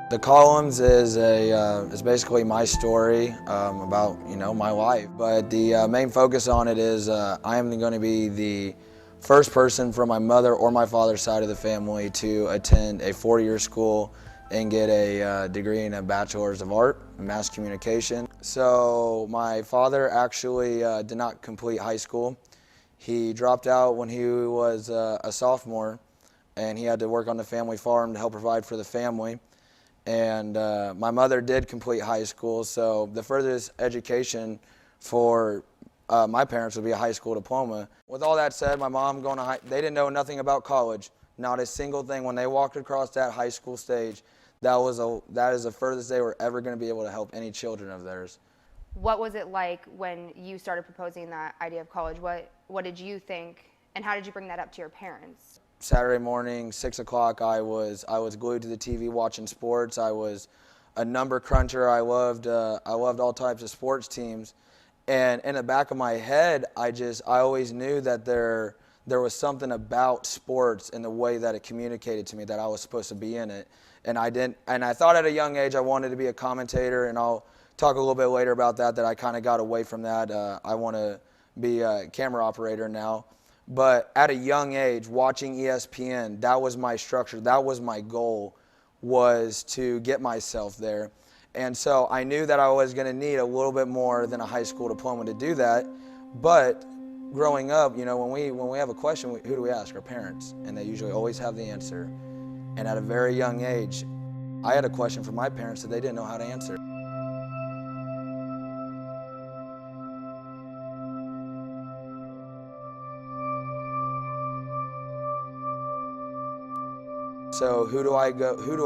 The Columns is basically my story about my life, but the main focus on it is I am going to be the first person from my mother or my father's side of the family to attend a 4-year school and get a degree in a Bachelor's of Art in Mass Communication. So my father actually did not complete high school. He dropped out when he was a sophomore, and he had to work on the family farm to help provide for the family. And my mother did complete high school, so the furthest education for my parents would be a high school diploma. With all that said, my mom going to they didn't know nothing about college, not a single thing. When they walked across that high school stage, that is the furthest they were ever going to be able to help any children of theirs. What was it like when you started proposing that idea of college? What did you think, and how did you bring that up to your parents? Saturday morning, 6 o'clock, I was glued to the TV watching sports. I was a number cruncher. I loved all types of sports teams. And in the back of my head, I always knew that there was something about sports and the way that it communicated to me that I was supposed to be in it. And I thought at a young age I wanted to be a commentator, and I'll talk a little bit later about that I kind of got away from that. I want to be a camera operator now. But at a young age, watching ESPN, that was my structure. That was my goal, was to get myself there. And so I knew that I was going to need a little bit more than a high school diploma to do that. But growing up, when we have a question, who do we ask? Our parents. And they usually always have the answer. And at a very young age, I had a question from my parents that they didn't know how to answer. So who do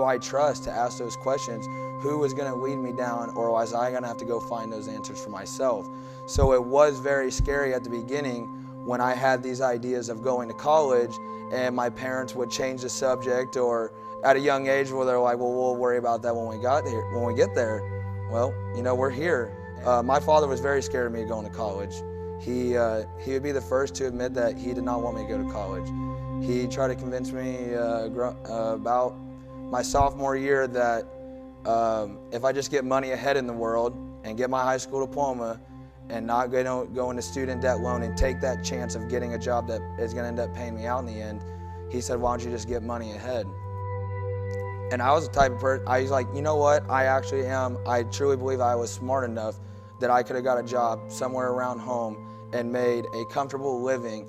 I trust to ask those questions? Who was going to lead me down, or was I going to have to go find those answers for myself? So it was very scary at the beginning when I had these ideas of going to college, and my parents would change the subject, or at a young age where they're like, well, we'll worry about that when we get there. Well, we're here. My father was very scared of me going to college. He would be the first to admit that he did not want me to go to college. He tried to convince me about my sophomore year that if I just get money ahead in the world and get my high school diploma and not go into student debt loan and take that chance of getting a job that is going to end up paying me out in the end, he said, why don't you just get money ahead? And I was the type of person, I was like, you know what, I truly believe I was smart enough that I could have got a job somewhere around home and made a comfortable living,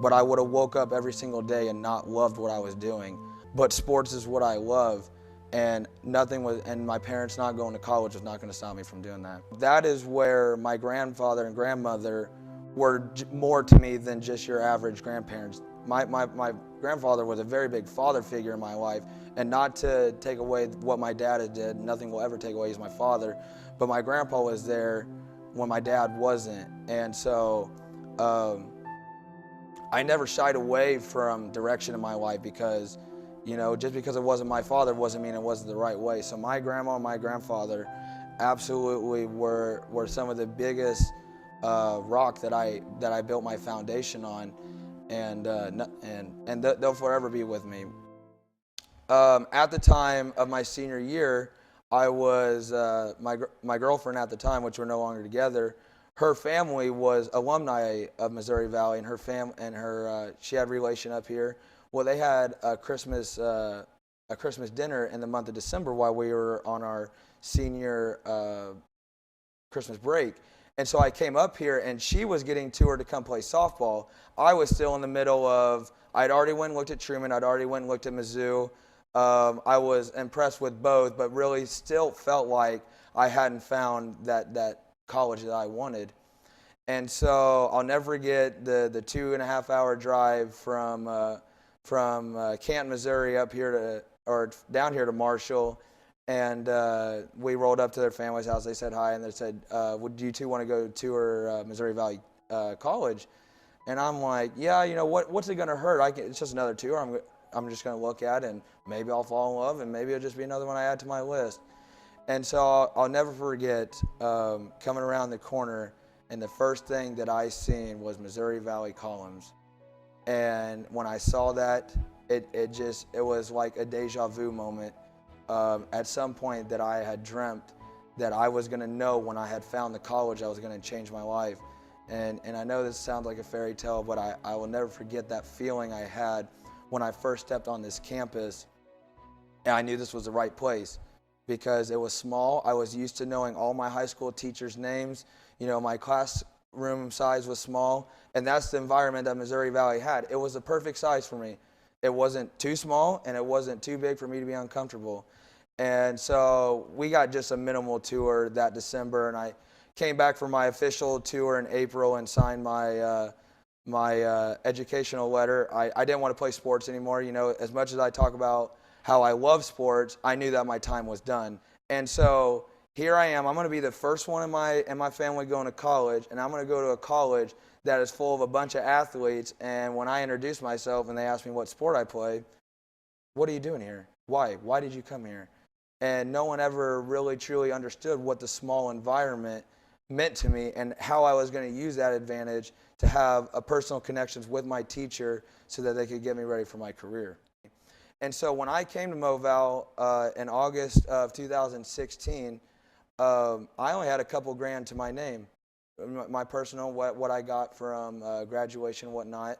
but I would have woke up every single day and not loved what I was doing. But sports is what I love, and my parents not going to college was not going to stop me from doing that. That is where my grandfather and grandmother were more to me than just your average grandparents. My grandfather was a very big father figure in my life, and not to take away what my dad did, nothing will ever take away, he's my father, but my grandpa was there when my dad wasn't. And so I never shied away from direction in my life because, just because it wasn't my father doesn't mean it wasn't the right way. So my grandma and my grandfather absolutely were some of the biggest rock that I built my foundation on, and they'll forever be with me. At the time of my senior year, I was my girlfriend at the time, which we're no longer together. Her family was alumni of Missouri Valley, and she had relation up here. Well, they had a Christmas dinner in the month of December while we were on our senior Christmas break. And so I came up here, and she was getting toured to come play softball. I was still in the middle of, I'd already went and looked at Truman, I'd already went and looked at Mizzou. I was impressed with both, but really still felt like I hadn't found that college that I wanted. And so I'll never forget the 2.5-hour drive from Canton, Missouri down here to Marshall. And we rolled up to their family's house. They said hi, and they said, would you two want to go tour Missouri Valley College? And I'm like, yeah, what's it going to hurt? It's just another tour. I'm just going to look at it, and maybe I'll fall in love, and maybe it'll just be another one I add to my list. And so I'll never forget coming around the corner, and the first thing that I seen was Missouri Valley Columns. And when I saw that, it was like a deja vu moment. at some point that I had dreamt that I was going to know when I had found the college I was going to change my life. And I know this sounds like a fairy tale, but I will never forget that feeling I had when I first stepped on this campus. And I knew this was the right place because it was small. I was used to knowing all my high school teachers' names. You know, my classroom size was small, and that's the environment that Missouri Valley had. It was the perfect size for me. It wasn't too small, and it wasn't too big for me to be uncomfortable. And so we got just a minimal tour that December, and I came back for my official tour in April and signed my educational letter. I didn't want to play sports anymore. You know, as much as I talk about how I love sports, I knew that my time was done. And so here I am. I'm going to be the first one in my family going to college, and I'm going to go to a college that is full of a bunch of athletes. And when I introduce myself and they ask me what sport I play, what are you doing here? Why? Why did you come here? And no one ever really truly understood what the small environment meant to me and how I was going to use that advantage to have a personal connections with my teacher so that they could get me ready for my career. And so when I came to Moval in August of 2016, I only had a couple grand to my name, my personal, what I got from graduation and whatnot.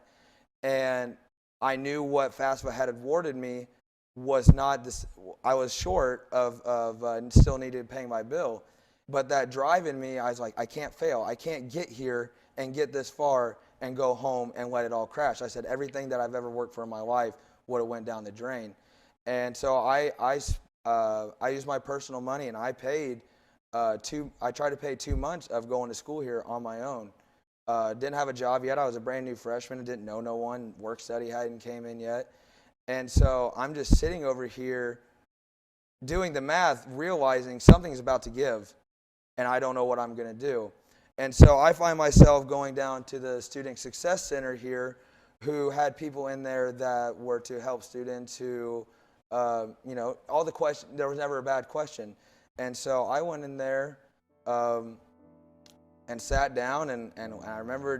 And I knew what FAFSA had awarded me was not this. I was short of still needed paying my bill. But that drive in me, I was like, I can't fail. I can't get here and get this far and go home and let it all crash. I said everything that I've ever worked for in my life would have went down the drain. And so I used my personal money, and I paid I tried to pay 2 months of going to school here on my own. Didn't have a job yet. I was a brand new freshman and didn't know no one. Work study hadn't came in yet. And so I'm just sitting over here doing the math, realizing something's about to give, and I don't know what I'm going to do. And so I find myself going down to the Student Success Center here, who had people in there that were to help students who, all the questions, there was never a bad question. And so I went in there and sat down, and I remember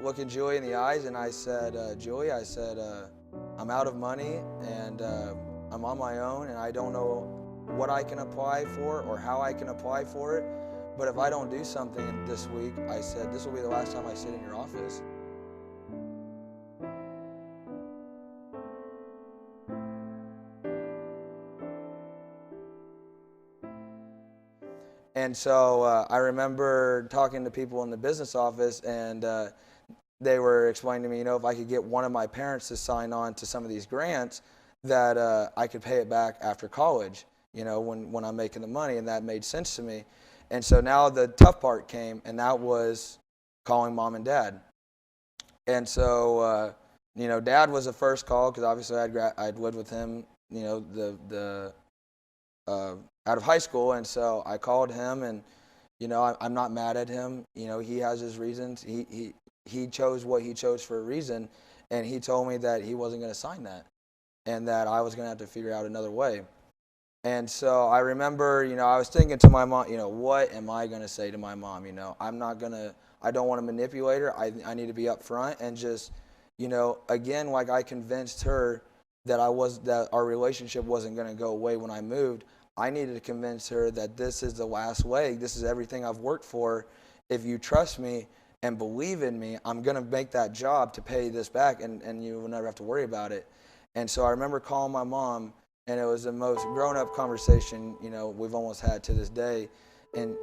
looking Julie in the eyes, and I said, Julie, I'm out of money, and I'm on my own, and I don't know what I can apply for or how I can apply for it. But if I don't do something this week, I said, this will be the last time I sit in your office. And so I remember talking to people in the business office, and they were explaining to me, if I could get one of my parents to sign on to some of these grants, that I could pay it back after college, when I'm making the money, and that made sense to me. And so now the tough part came, and that was calling mom and dad. And so, Dad was the first call because obviously I'd lived with him, out of high school, and so I called him, and I'm not mad at him. He has his reasons. He chose what he chose for a reason, and he told me that he wasn't going to sign that, and that I was going to have to figure out another way. And so I remember, I was thinking to my mom, what am I going to say to my mom? I don't want to manipulate her. I need to be upfront and just, again, like I convinced her that our relationship wasn't going to go away when I moved. I needed to convince her that this is the last leg. This is everything I've worked for. If you trust me and believe in me, I'm going to make that job to pay this back, and you will never have to worry about it. And so I remember calling my mom, and it was the most grown-up conversation, we've almost had to this day. And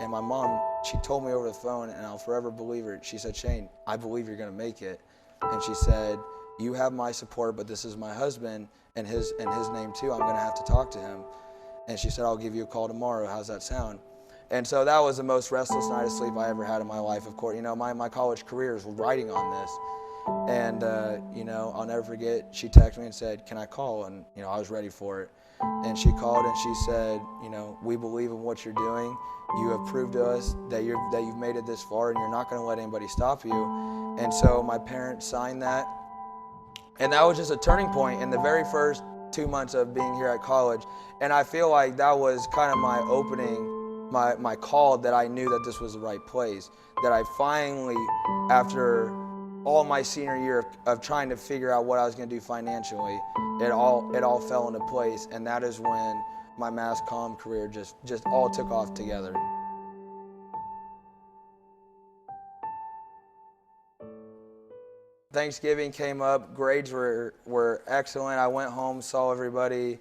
my mom, she told me over the phone, and I'll forever believe her. She said, Shane, I believe you're going to make it. And she said, you have my support, but this is my husband, and his name too. I'm going to have to talk to him. And she said, I'll give you a call tomorrow. How's that sound? And so that was the most restless night of sleep I ever had in my life. Of course, my college career is riding on this. And, I'll never forget, she texted me and said, can I call? And, I was ready for it. And she called and she said, we believe in what you're doing. You have proved to us that you've made it this far, and you're not going to let anybody stop you. And so my parents signed that. And that was just a turning point in the very first 2 months of being here at college. And I feel like that was kind of my opening, my call that I knew that this was the right place. That I finally, after all my senior year of trying to figure out what I was going to do financially, it all fell into place, and that is when my mass comm career just all took off together. Thanksgiving came up, grades were excellent. I went home, saw everybody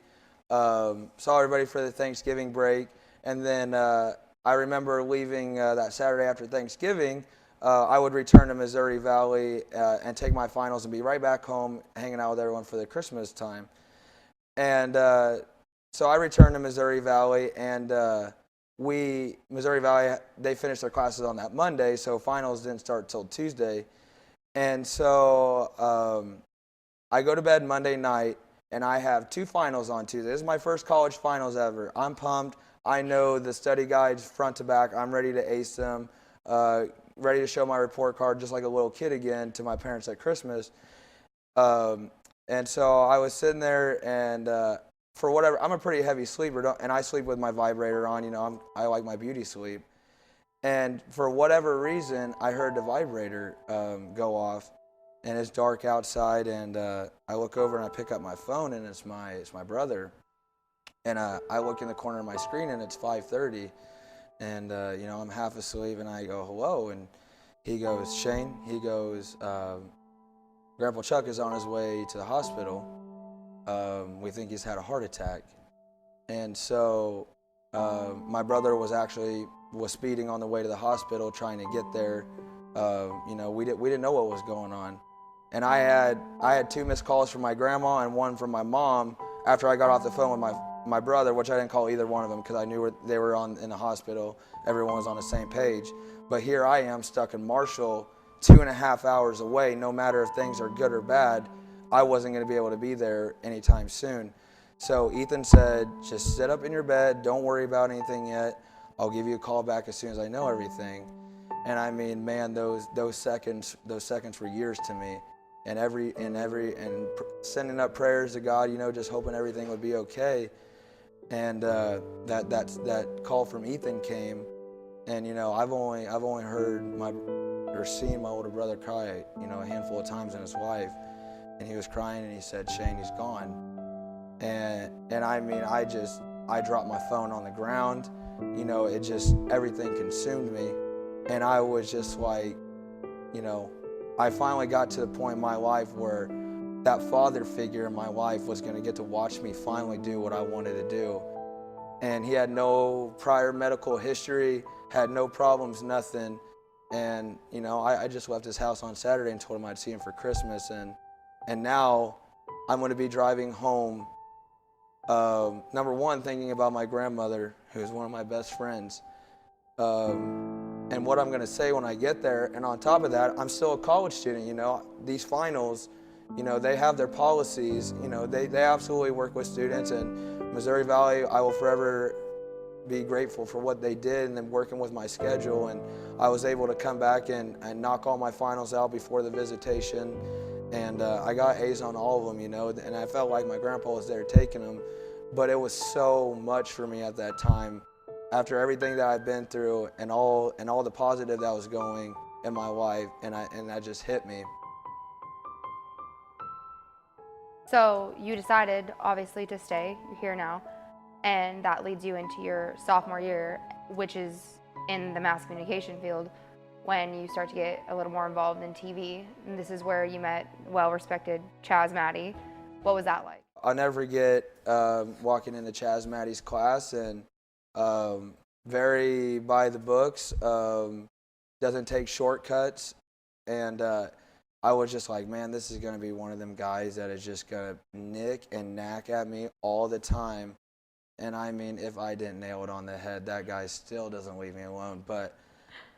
for the Thanksgiving break, and then I remember leaving that Saturday after Thanksgiving. I would return to Missouri Valley and take my finals and be right back home hanging out with everyone for the Christmas time. And so I returned to Missouri Valley, and Missouri Valley, they finished their classes on that Monday, so finals didn't start till Tuesday. And so I go to bed Monday night, and I have 2 finals on Tuesday. This is my first college finals ever. I'm pumped. I know the study guides front to back. I'm ready to ace them, ready to show my report card just like a little kid again to my parents at Christmas. And so I was sitting there, and for whatever, I'm a pretty heavy sleeper, and I sleep with my vibrator on. You know, I like my beauty sleep. And for whatever reason, I heard the vibrator go off, and it's dark outside, and I look over and I pick up my phone, and it's my brother. And I look in the corner of my screen, and it's 5:30, and you know, I'm half asleep, and I go, hello, and he goes, Shane, he goes, Grandpa Chuck is on his way to the hospital. We think he's had a heart attack. And so my brother was speeding on the way to the hospital, trying to get there. You know, we didn't know what was going on. And I had 2 missed calls from my grandma and 1 from my mom after I got off the phone with my brother, which I didn't call either one of them because I knew they were in the hospital. Everyone was on the same page. But here I am stuck in Marshall, 2.5 hours away. No matter if things are good or bad, I wasn't going to be able to be there anytime soon. So Ethan said, just sit up in your bed, don't worry about anything yet. I'll give you a call back as soon as I know everything. And I mean, man, those seconds were years to me. And sending up prayers to God, you know, just hoping everything would be okay. And that call from Ethan came, and you know, I've only heard seen my older brother cry, you know, a handful of times in his life, and he was crying, and he said, Shane, he's gone. And I mean, I dropped my phone on the ground, you know, everything consumed me, and I was just like, you know, I finally got to the point in my life where that father figure in my life was going to get to watch me finally do what I wanted to do. And he had no prior medical history, had no problems, nothing. And, you know, I just left his house on Saturday and told him I'd see him for Christmas. And now I'm going to be driving home, number one, thinking about my grandmother, who's one of my best friends. And what I'm going to say when I get there. And on top of that, I'm still a college student, you know. These finals, you know, they have their policies, you know, they absolutely work with students. And Missouri Valley, I will forever be grateful for what they did and then working with my schedule. And I was able to come back and knock all my finals out before the visitation. And I got A's on all of them, you know, and I felt like my grandpa was there taking them. But it was so much for me at that time. After everything that I've been through and all the positive that was going in my life, and that just hit me. So you decided, obviously, to stay. You're here now, and that leads you into your sophomore year, which is in the mass communication field, when you start to get a little more involved in TV. And this is where you met well-respected Chaz Maddie. What was that like? I'll never forget walking into Chaz Maddie's class, and very by the books, doesn't take shortcuts, and I was just like, man, this is going to be one of them guys that is just going to nick and knack at me all the time. And I mean, if I didn't nail it on the head, that guy still doesn't leave me alone. But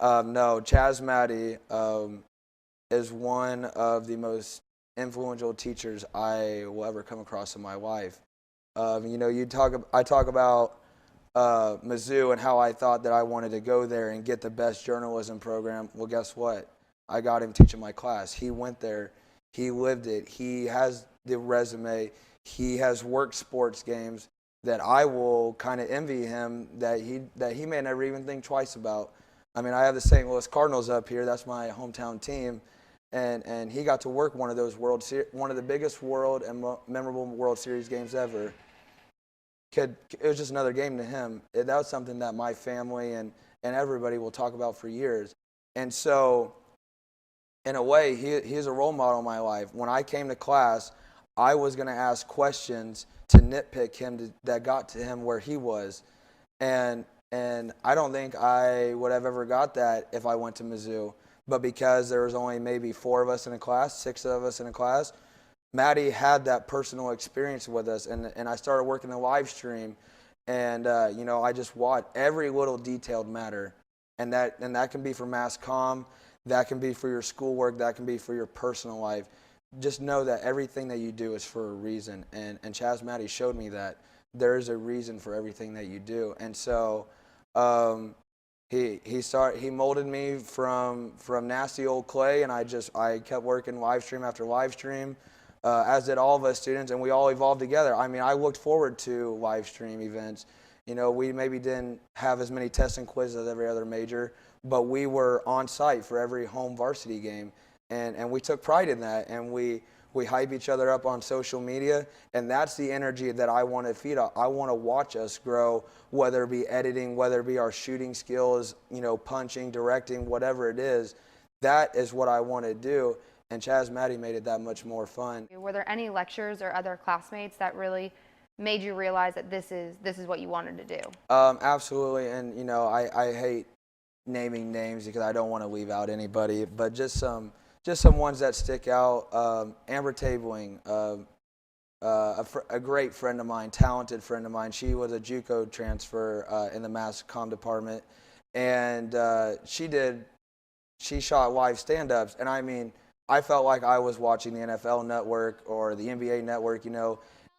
no, Chaz Maddie is one of the most influential teachers I will ever come across in my life. You know, I talk about Mizzou and how I thought that I wanted to go there and get the best journalism program. Well, guess what? I got him teaching my class. He went there. He lived it. He has the resume. He has worked sports games that I will kind of envy him that he may never even think twice about. I mean, I have the St. Louis Cardinals up here. That's my hometown team. and he got to work one of those one of the biggest world and memorable World Series games ever. It was just another game to him. That was something that my family and everybody will talk about for years. And so, in a way, he's a role model in my life. When I came to class, I was going to ask questions to nitpick him that got to him where he was. And I don't think I would have ever got that if I went to Mizzou. But because there was only maybe 4 of us in a class, 6 of us in a class, Maddie had that personal experience with us. And I started working the live stream. And, I just watched every little detailed matter. And that can be for mass comm, that can be for your schoolwork, that can be for your personal life. Just know that everything that you do is for a reason. And Chaz Maddie showed me that there's a reason for everything that you do. And so he molded me from nasty old clay, and I kept working live stream after live stream, as did all of us students, and we all evolved together. I mean, I looked forward to live stream events. We maybe didn't have as many tests and quizzes as every other major, but we were on site for every home varsity game, and we took pride in that, and we hype each other up on social media, and that's the energy that I want to feed off. I want to watch us grow, whether it be editing, whether it be our shooting skills, punching, directing, whatever it is. That is what I want to do, and Chaz Maddie made it that much more fun. Were there any lectures or other classmates that really made you realize that this is what you wanted to do? Absolutely, and I hate naming names because I don't want to leave out anybody, but just some ones that stick out. Amber Tabling, a great friend of mine, talented friend of mine. She was a JUCO transfer in the mass comm department, and she shot live stand-ups, and I mean, I felt like I was watching the NFL Network or the NBA Network.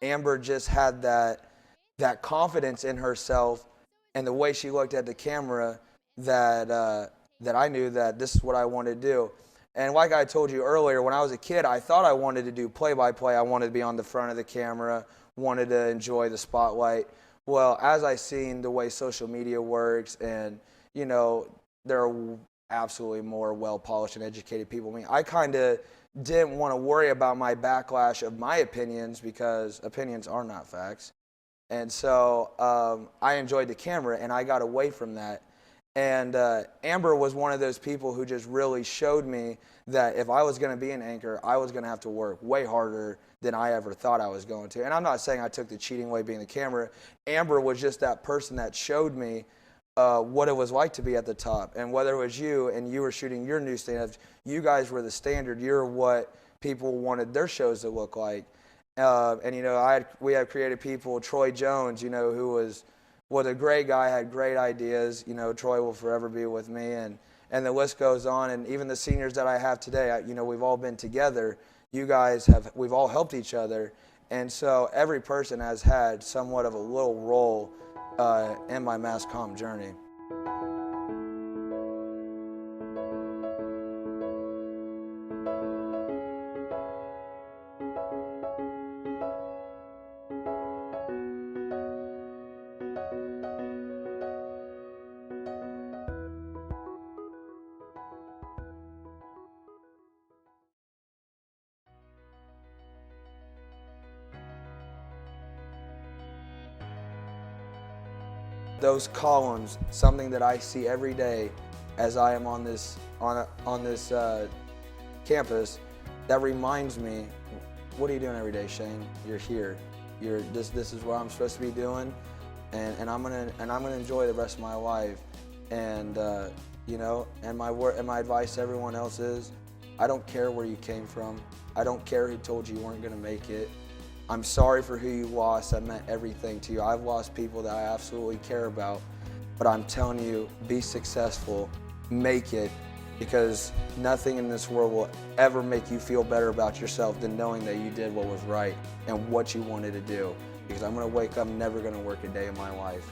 Amber just had that confidence in herself and the way she looked at the camera that I knew that this is what I wanted to do. And like I told you earlier, when I was a kid, I thought I wanted to do play-by-play. I wanted to be on the front of the camera, wanted to enjoy the spotlight. Well, as I seen the way social media works, and there are absolutely more well-polished and educated people. I mean, I kind of didn't want to worry about my backlash of my opinions because opinions are not facts. And so I enjoyed the camera, and I got away from that. And Amber was one of those people who just really showed me that if I was going to be an anchor, I was going to have to work way harder than I ever thought I was going to. And I'm not saying I took the cheating way being the camera. Amber was just that person that showed me what it was like to be at the top. And whether it was you and you were shooting your news stand-ups, you guys were the standard. You're what people wanted their shows to look like. And we have creative people. Troy Jones, who was a great guy, had great ideas. Troy will forever be with me, and the list goes on. And even the seniors that I have today, we've all been together. We've all helped each other, and so every person has had somewhat of a little role in my mass comm journey. Those columns, something that I see every day as I am on this campus, that reminds me, what are you doing every day, Shane? You're here. This is what I'm supposed to be doing, and I'm gonna enjoy the rest of my life. And and my advice to everyone else is, I don't care where you came from. I don't care who told you you weren't gonna make it. I'm sorry for who you lost. That meant everything to you. I've lost people that I absolutely care about, but I'm telling you, be successful, make it, because nothing in this world will ever make you feel better about yourself than knowing that you did what was right and what you wanted to do. Because I'm gonna wake up never gonna work a day in my life.